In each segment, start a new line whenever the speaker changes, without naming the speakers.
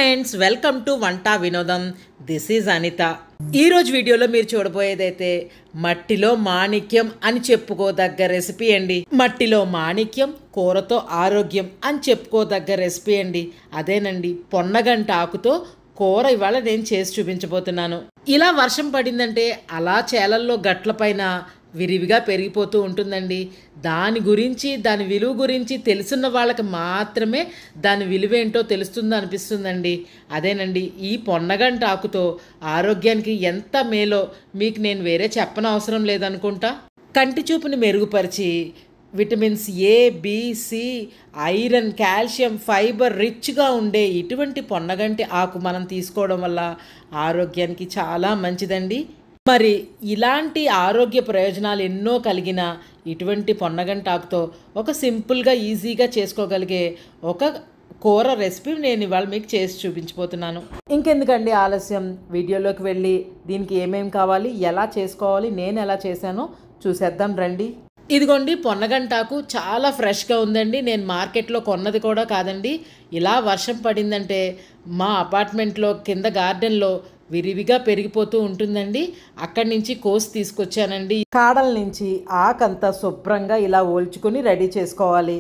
Friends, welcome to వంట వినోదం. This is Anitha. ఈరోజు వీడియోలో మీరు చూడబోయేదైతే మట్టిలో మాణిక్యం అని చెప్పుకోదగ్గ రెసిపీ అండి. మట్టిలో మాణిక్యం, కూరతో ఆరోగ్యం అని చెప్పుకోదగ్గ రెసిపీ అండి. అదేనండి, పొన్నగంట ఆకుతో కూర ఇవాళ నేను చేసి చూపించబోతున్నాను. ఇలా వర్షం పడిందంటే అలా చేలల్లో గట్లపైన విరివిగా పెరిగిపోతూ ఉంటుందండి. దాని గురించి, దాని విలువ గురించి తెలుసున్న వాళ్ళకి మాత్రమే దాని విలువేంటో తెలుస్తుందో అనిపిస్తుందండి. అదేనండి, ఈ పొన్నగంట ఆకుతో ఆరోగ్యానికి ఎంత మేలో మీకు నేను వేరే చెప్పనవసరం లేదనుకుంటా. కంటి చూపుని మెరుగుపరిచి vitamins A, B, C, iron, calcium, fibre రిచ్గా ఉండే ఇటువంటి పొన్నగంటి ఆకు మనం తీసుకోవడం వల్ల ఆరోగ్యానికి చాలా మంచిదండి. మరి ఇలాంటి ఆరోగ్య ప్రయోజనాలు ఎన్నో కలిగిన ఇటువంటి పొన్నగంట ఆకుతో ఒక సింపుల్గా ఈజీగా చేసుకోగలిగే ఒక కూర రెసిపీ నేను ఇవాళ మీకు చేసి చూపించబోతున్నాను. ఇంకెందుకండి ఆలస్యం, వీడియోలోకి వెళ్ళి దీనికి ఏమేమి కావాలి, ఎలా చేసుకోవాలి, నేను ఎలా చేశానో చూసేద్దాం రండి. ఇదిగోండి, పొన్నగంటాకు చాలా ఫ్రెష్గా ఉందండి. నేను మార్కెట్లో కొన్నది కూడా కాదండి. ఇలా వర్షం పడిందంటే మా అపార్ట్మెంట్లో కింద గార్డెన్లో విరివిగా పెరిగిపోతూ ఉంటుందండి. అక్కడి నుంచి కోసి తీసుకొచ్చానండి. కాడల నుంచి ఆకంతా శుభ్రంగా ఇలా ఓల్చుకొని రెడీ చేసుకోవాలి.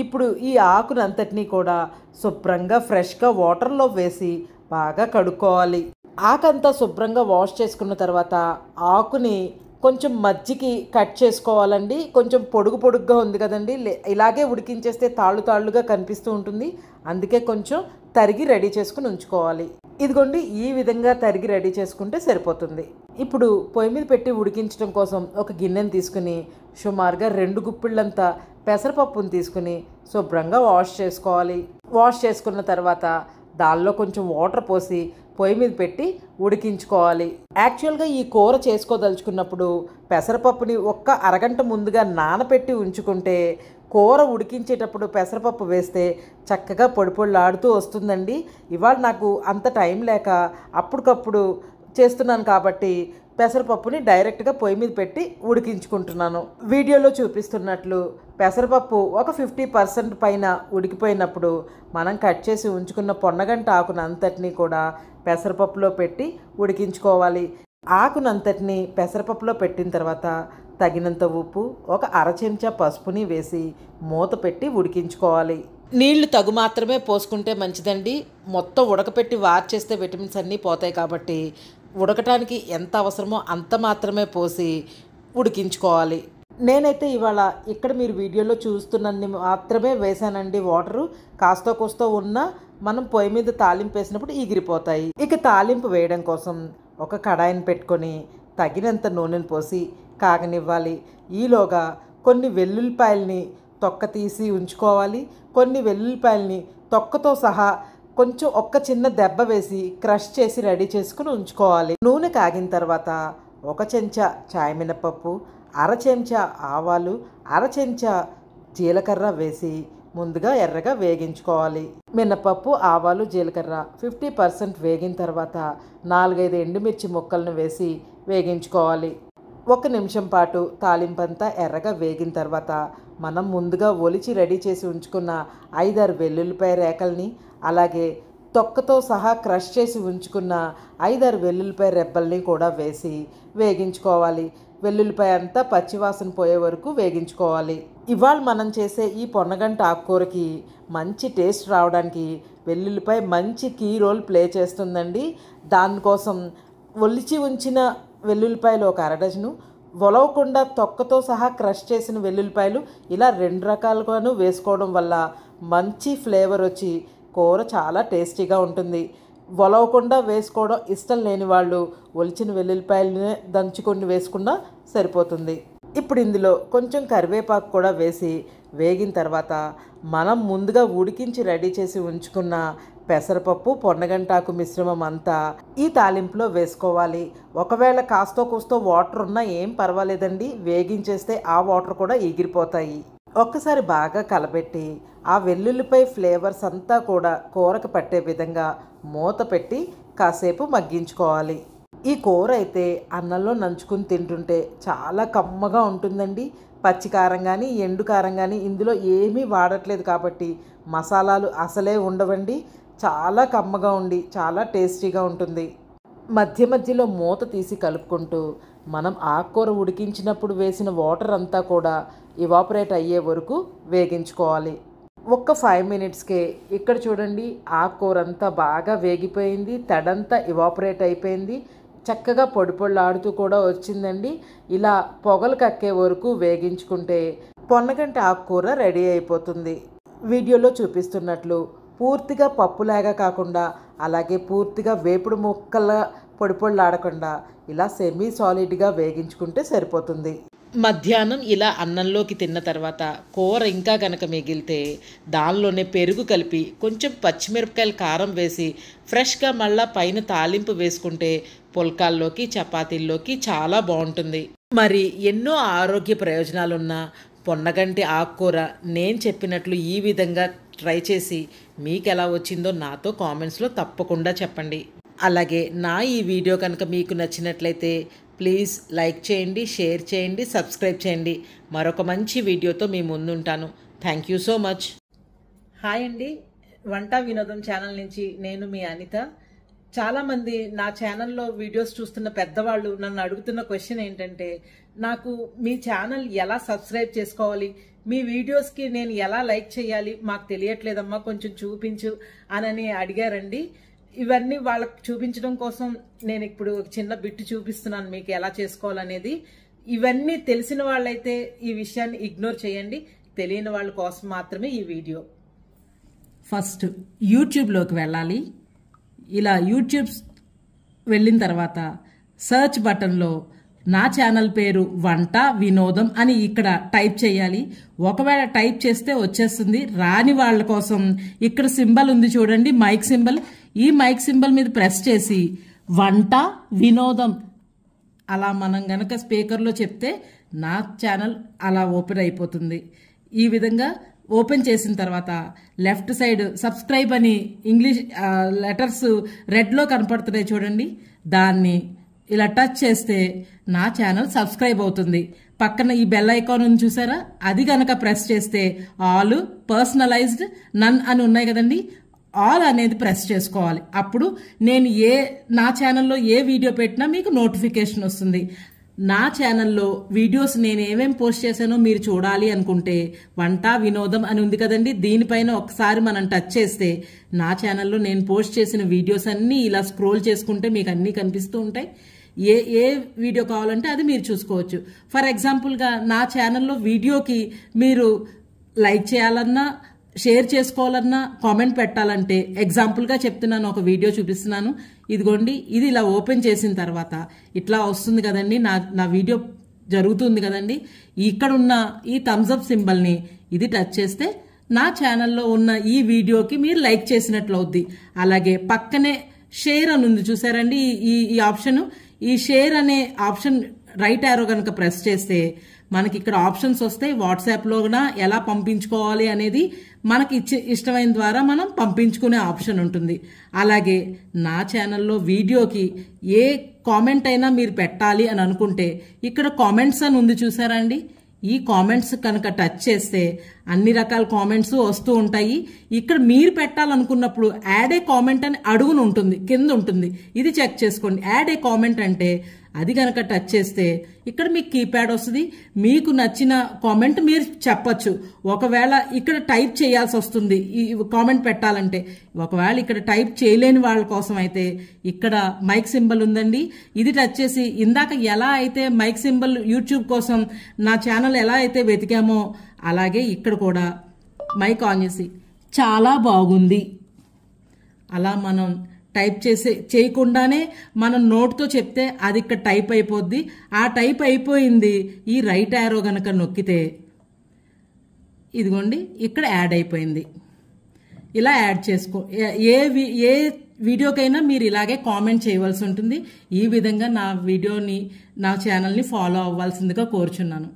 ఇప్పుడు ఈ ఆకునంతటినీ కూడా శుభ్రంగా ఫ్రెష్గా వాటర్లో వేసి బాగా కడుక్కోవాలి. ఆకంతా శుభ్రంగా వాష్ చేసుకున్న తర్వాత ఆకుని కొంచెం మజ్జికి కట్ చేసుకోవాలండి. కొంచెం పొడుగు పొడుగ్గా ఉంది కదండి, ఇలాగే ఉడికించేస్తే తాళ్ళు తాళ్ళుగా కనిపిస్తూ ఉంటుంది. అందుకే కొంచెం తరిగి రెడీ చేసుకుని ఉంచుకోవాలి. ఇదిగోండి, ఈ విధంగా తరిగి రెడీ చేసుకుంటే సరిపోతుంది. ఇప్పుడు పొయ్యి మీద పెట్టి ఉడికించడం కోసం ఒక గిన్నెని తీసుకుని సుమారుగా 2 గుప్పిళ్ళంతా పెసరపప్పును తీసుకుని శుభ్రంగా వాష్ చేసుకోవాలి. వాష్ చేసుకున్న తర్వాత దానిలో కొంచెం వాటర్ పోసి పొయ్యి మీద పెట్టి ఉడికించుకోవాలి. యాక్చువల్గా ఈ కూర చేసుకోదలుచుకున్నప్పుడు పెసరపప్పుని ఒక్క అరగంట ముందుగా నానబెట్టి ఉంచుకుంటే కూర ఉడికించేటప్పుడు పెసరపప్పు వేస్తే చక్కగా పొడి పొడిలాడుతూ వస్తుందండి. ఇవాళ నాకు అంత టైం లేక అప్పటికప్పుడు చేస్తున్నాను కాబట్టి పెసరపప్పుని డైరెక్ట్గా పొయ్యి మీద పెట్టి ఉడికించుకుంటున్నాను. వీడియోలో చూపిస్తున్నట్లు పెసరపప్పు ఒక 50% పైన ఉడికిపోయినప్పుడు మనం కట్ చేసి ఉంచుకున్న పొన్నగంట ఆకునంతటినీ కూడా పెసరపప్పులో పెట్టి ఉడికించుకోవాలి. ఆకునంతటినీ పెసరపప్పులో పెట్టిన తర్వాత తగినంత ఉప్పు, ఒక అర చెంచా పసుపుని వేసి మూత పెట్టి ఉడికించుకోవాలి. నీళ్లు తగు మాత్రమే పోసుకుంటే మంచిదండి. మొత్తం ఉడకపెట్టి వార్చేస్తే విటమిన్స్ అన్నీ పోతాయి కాబట్టి ఉడకటానికి ఎంత అవసరమో అంత మాత్రమే పోసి ఉడికించుకోవాలి. నేనైతే ఇవాళ ఇక్కడ మీరు వీడియోలో చూస్తున్నన్ని మాత్రమే వేసానండి. వాటరు కాస్తో కోస్తో ఉన్న మనం పొయ్యి మీద తాలింపు వేసినప్పుడు ఎగిరిపోతాయి. ఇక తాలింపు వేయడం కోసం ఒక కడాయిని పెట్టుకొని తగినంత నూనెను పోసి కాగనివ్వాలి. ఈలోగా కొన్ని వెల్లుల్లిపాయల్ని తొక్క తీసి ఉంచుకోవాలి. కొన్ని వెల్లుల్లిపాయల్ని తొక్కతో సహా కొంచెం ఒక్క చిన్న దెబ్బ వేసి క్రష్ చేసి రెడీ చేసుకుని ఉంచుకోవాలి. నూనె కాగిన తర్వాత ఒక చెంచా చాయ్ మినపప్పు, అర చెంచా ఆవాలు, అర చెంచా జీలకర్ర వేసి ముందుగా ఎర్రగా వేగించుకోవాలి. మినపప్పు, ఆవాలు, జీలకర్ర 50% వేగిన తర్వాత 4-5 ఎండుమిర్చి ముక్కలను వేసి వేగించుకోవాలి. 1 నిమిషం పాటు తాలింపంతా ఎర్రగా వేగిన తర్వాత మనం ముందుగా ఒలిచి రెడీ చేసి ఉంచుకున్న 5-6 వెల్లుల్లిపాయ రేకల్ని, అలాగే తొక్కతో సహా క్రష్ చేసి ఉంచుకున్న 5-6 వెల్లుల్లిపాయ రెబ్బల్ని కూడా వేసి వేగించుకోవాలి. వెల్లుల్లిపాయ అంతా పచ్చివాసన పోయే వరకు వేగించుకోవాలి. ఇవాళ మనం చేసే ఈ పొన్నగంట ఆకుకూరకి మంచి టేస్ట్ రావడానికి వెల్లుల్లిపాయ మంచి కీ రోల్ ప్లే చేస్తుందండి. దానికోసం ఒలిచి ఉంచిన వెల్లుల్లిపాయలు ఒక అర డజను, ఒలవకుండా తొక్కతో సహా క్రష్ చేసిన వెల్లుల్లిపాయలు ఇలా 2 రకాలుగాను వేసుకోవడం వల్ల మంచి ఫ్లేవర్ వచ్చి కూర చాలా టేస్టీగా ఉంటుంది. ఒలవకుండా వేసుకోవడం ఇష్టం లేని వాళ్ళు ఒలిచిన వెల్లుల్లిపాయలనే దంచుకొని వేసుకున్నా సరిపోతుంది. ఇప్పుడు ఇందులో కొంచెం కరివేపాకు కూడా వేసి వేగిన తర్వాత మనం ముందుగా ఉడికించి రెడీ చేసి ఉంచుకున్న పెసరపప్పు, పొన్నగంటాకు మిశ్రమం అంతా ఈ తాలింపులో వేసుకోవాలి. ఒకవేళ కాస్తో కూస్తో వాటర్ ఉన్నా ఏం పర్వాలేదండి, వేగించేస్తే ఆ వాటర్ కూడా ఎగిరిపోతాయి. ఒక్కసారి బాగా కలబెట్టి ఆ వెల్లుల్లిపై ఫ్లేవర్స్ అంతా కూడా కూరకు పట్టే విధంగా మూత పెట్టి కాసేపు మగ్గించుకోవాలి. ఈ కూర అయితే అన్నంలో నంచుకుని తింటుంటే చాలా కమ్మగా ఉంటుందండి. పచ్చి కారం కానీ ఎండు కారం కానీ ఇందులో ఏమీ వాడట్లేదు కాబట్టి మసాలాలు అసలే ఉండవండి. చాలా కమ్మగా ఉండి చాలా టేస్టీగా ఉంటుంది. మధ్య మధ్యలో మూత తీసి కలుపుకుంటూ మనం ఆకుకూర ఉడికించినప్పుడు వేసిన వాటర్ అంతా కూడా ఇవాపరేట్ అయ్యే వరకు వేగించుకోవాలి. ఒక్క 5 మినిట్స్కే ఇక్కడ చూడండి, ఆకుకూర అంతా బాగా వేగిపోయింది, తడంతా ఇవాపరేట్ అయిపోయింది, చక్కగా పొడి పొడిలాడుతూ కూడా వచ్చిందండి. ఇలా పొగలు కక్కే వరకు వేగించుకుంటే పొన్నగంటి ఆకుకూర రెడీ అయిపోతుంది. వీడియోలో చూపిస్తున్నట్లు పూర్తిగా పప్పులాగా కాకుండా అలాగే పూర్తిగా వేపుడు ముక్కల పొడి పొడిలాడకుండా ఇలా సెమీ సాలిడ్గా వేగించుకుంటే సరిపోతుంది. మధ్యాహ్నం ఇలా అన్నంలోకి తిన్న తర్వాత కూర ఇంకా కనుక మిగిలితే దానిలోనే పెరుగు కలిపి కొంచెం పచ్చిమిరపకాయల కారం వేసి ఫ్రెష్గా మళ్ళా పైన తాలింపు వేసుకుంటే పుల్కాల్లోకి చపాతీల్లోకి చాలా బాగుంటుంది. మరి ఎన్నో ఆరోగ్య ప్రయోజనాలున్న పొన్నగంటి ఆకుకూర నేను చెప్పినట్లు ఈ విధంగా ట్రై చేసి మీకు ఎలా వచ్చిందో నాతో కామెంట్స్లో తప్పకుండా చెప్పండి. అలాగే నా ఈ వీడియో కనుక మీకు నచ్చినట్లయితే ప్లీజ్ లైక్ చేయండి, షేర్ చేయండి, సబ్స్క్రైబ్ చేయండి. మరొక మంచి వీడియోతో మీ ముందుంటాను. Thank you so much. Hi అండి, వంట వినోదం ఛానల్ నుంచి నేను మీ అనిత. చాలామంది నా ఛానల్లో వీడియోస్ చూస్తున్న పెద్దవాళ్ళు నన్ను అడుగుతున్న క్వశ్చన్ ఏంటంటే, నాకు మీ ఛానల్ ఎలా సబ్స్క్రైబ్ చేసుకోవాలి, మీ వీడియోస్కి నేను ఎలా లైక్ చేయాలి, మాకు తెలియట్లేదమ్మా కొంచెం చూపించు అని అడిగారండి. ఇవన్నీ వాళ్ళకు చూపించడం కోసం నేను ఇప్పుడు ఒక చిన్న బిట్టు చూపిస్తున్నాను మీకు ఎలా చేసుకోవాలనేది. ఇవన్నీ తెలిసిన వాళ్ళైతే ఈ విషయాన్ని ఇగ్నోర్ చేయండి, తెలియని వాళ్ళ కోసం మాత్రమే ఈ వీడియో. ఫస్ట్ యూట్యూబ్లోకి వెళ్ళాలి. ఇలా యూట్యూబ్ వెళ్ళిన తర్వాత సర్చ్ బటన్లో నా ఛానల్ పేరు వంట వినోదం అని ఇక్కడ టైప్ చేయాలి. ఒకవేళ టైప్ చేస్తే వచ్చేస్తుంది. రాని వాళ్ళ కోసం ఇక్కడ సింబల్ ఉంది చూడండి, మైక్ సింబల్. ఈ మైక్ సింబల్ మీద ప్రెస్ చేసి వంట వినోదం అలా మనం గనక స్పీకర్లో చెప్తే నా ఛానల్ అలా ఓపెన్ అయిపోతుంది. ఈ విధంగా ఓపెన్ చేసిన తర్వాత లెఫ్ట్ సైడ్ సబ్స్క్రైబ్ అని ఇంగ్లీష్ లెటర్స్ రెడ్లో కనపడుతున్నాయి చూడండి, దాన్ని ఇలా టచ్ చేస్తే నా ఛానల్ సబ్స్క్రైబ్ అవుతుంది. పక్కన ఈ బెల్ ఐకాన్ ఉంది చూసారా, అది గనక ప్రెస్ చేస్తే ఆల్, పర్సనలైజ్డ్, నన్ అని ఉన్నాయి కదండి, ఆల్ అనేది ప్రెస్ చేసుకోవాలి. అప్పుడు నేను నా ఛానల్లో ఏ వీడియో పెట్టినా మీకు నోటిఫికేషన్ వస్తుంది. నా ఛానల్లో వీడియోస్ నేను ఏమేం పోస్ట్ చేశానో మీరు చూడాలి అనుకుంటే వంట వినోదం అని ఉంది కదండి, దీనిపైన ఒకసారి మనం టచ్ చేస్తే నా ఛానల్లో నేను పోస్ట్ చేసిన వీడియోస్ అన్నీ ఇలా స్క్రోల్ చేసుకుంటే మీకు అన్నీ కనిపిస్తూ ఉంటాయి. ఏ వీడియో కావాలంటే అది మీరు చూసుకోవచ్చు. ఫర్ ఎగ్జాంపుల్గా నా ఛానల్లో వీడియోకి మీరు లైక్ చేయాలన్నా, షేర్ చేసుకోవాలన్నా, కామెంట్ పెట్టాలంటే ఎగ్జాంపుల్గా చెప్తున్నాను, ఒక వీడియో చూపిస్తున్నాను. ఇదిగోండి, ఇది ఇలా ఓపెన్ చేసిన తర్వాత ఇట్లా వస్తుంది కదండి, నా వీడియో జరుగుతుంది కదండి. ఇక్కడ ఉన్న ఈ థమ్స్ అప్ సింబల్ని ఇది టచ్ చేస్తే నా ఛానల్లో ఉన్న ఈ వీడియోకి మీరు లైక్ చేసినట్లు అవుద్ది. అలాగే పక్కనే షేర్ అని ఉంది చూసారండి, ఈ ఆప్షన్, ఈ షేర్ అనే ఆప్షన్ రైట్ యారో కనుక ప్రెస్ చేస్తే మనకి ఇక్కడ ఆప్షన్స్ వస్తాయి. వాట్సాప్లో కూడా ఎలా పంపించుకోవాలి అనేది మనకి ఇష్టమైన ద్వారా మనం పంపించుకునే ఆప్షన్ ఉంటుంది. అలాగే నా ఛానల్లో వీడియోకి ఏ కామెంట్ అయినా మీరు పెట్టాలి అని అనుకుంటే ఇక్కడ కామెంట్స్ అని ఉంది చూసారండి, ఈ కామెంట్స్ కనుక టచ్ చేస్తే అన్ని రకాల కామెంట్స్ వస్తూ ఉంటాయి. ఇక్కడ మీరు పెట్టాలనుకున్నప్పుడు యాడ్ ఏ కామెంట్ అని అడుగును ఉంటుంది, కింద ఉంటుంది, ఇది చెక్ చేసుకోండి. యాడ్ ఏ కామెంట్ అంటే అది కనుక టచ్ చేస్తే ఇక్కడ మీకు కీప్యాడ్ వస్తుంది. మీకు నచ్చిన కామెంట్ మీరు చెప్పచ్చు. ఒకవేళ ఇక్కడ టైప్ చేయాల్సి వస్తుంది ఈ కామెంట్ పెట్టాలంటే, ఒకవేళ ఇక్కడ టైప్ చేయలేని వాళ్ళ కోసం అయితే ఇక్కడ మైక్ సింబల్ ఉందండి, ఇది టచ్ చేసి ఇందాక ఎలా అయితే మైక్ సింబల్ యూట్యూబ్ కోసం నా ఛానల్ ఎలా అయితే వెతికామో అలాగే ఇక్కడ కూడా మైక్ ఆన్ చేసి చాలా బాగుంది అలా మనం టైప్ చేయకుండానే మనం నోట్తో చెప్తే అది ఇక్కడ టైప్ అయిపోద్ది. ఆ టైప్ అయిపోయింది ఈ రైట్ యారో గనక నొక్కితే ఇదిగోండి ఇక్కడ యాడ్ అయిపోయింది. ఇలా యాడ్ చేసుకో, ఏ వీడియోకైనా మీరు ఇలాగే కామెంట్ చేయవలసి ఉంటుంది. ఈ విధంగా నా ఛానల్ని ఫాలో అవ్వాల్సిందిగా కోరుచున్నాను.